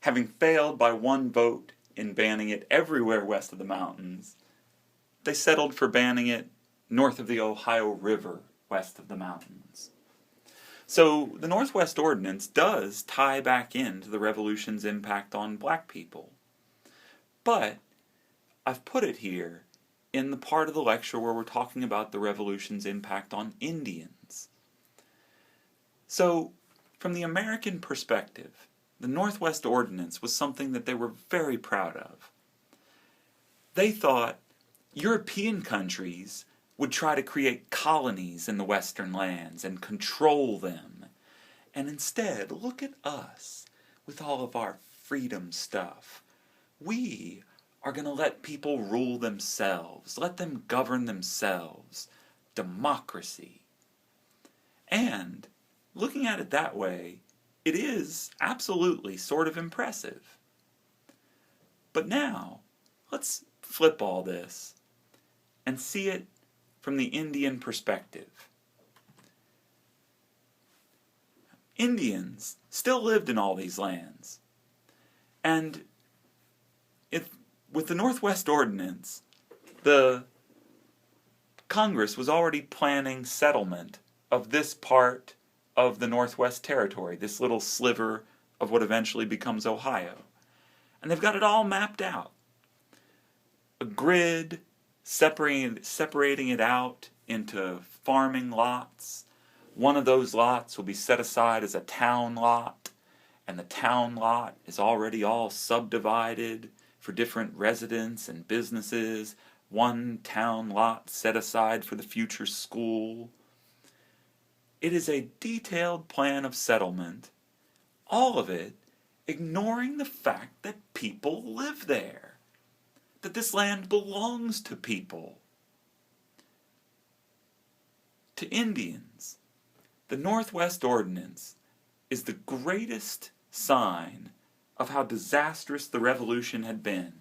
having failed by one vote in banning it everywhere west of the mountains, they settled for banning it north of the Ohio River, west of the mountains. So the Northwest Ordinance does tie back into the Revolution's impact on black people. But I've put it here in the part of the lecture where we're talking about the Revolution's impact on Indians. So, from the American perspective, the Northwest Ordinance was something that they were very proud of. They thought European countries would try to create colonies in the Western lands and control them. And instead, look at us with all of our freedom stuff. We are going to let people rule themselves, let them govern themselves. Democracy. And, looking at it that way, it is absolutely sort of impressive. But now, let's flip all this and see it from the Indian perspective. Indians still lived in all these lands. And with the Northwest Ordinance, the Congress was already planning settlement of this part of the Northwest Territory, this little sliver of what eventually becomes Ohio. And they've got it all mapped out. A grid separating it out into farming lots. One of those lots will be set aside as a town lot, and the town lot is already all subdivided for different residents and businesses. One town lot set aside for the future school. It is a detailed plan of settlement, all of it ignoring the fact that people live there, that this land belongs to people. To Indians, the Northwest Ordinance is the greatest sign of how disastrous the Revolution had been.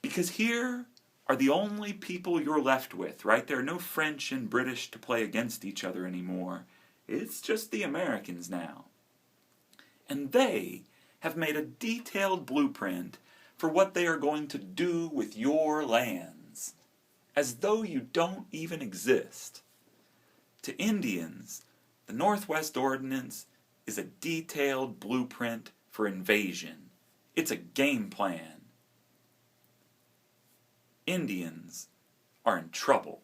Because here are the only people you're left with, right? There are no French and British to play against each other anymore. It's just the Americans now. And they have made a detailed blueprint for what they are going to do with your lands, as though you don't even exist. To Indians, the Northwest Ordinance is a detailed blueprint for invasion. It's a game plan. Indians are in trouble.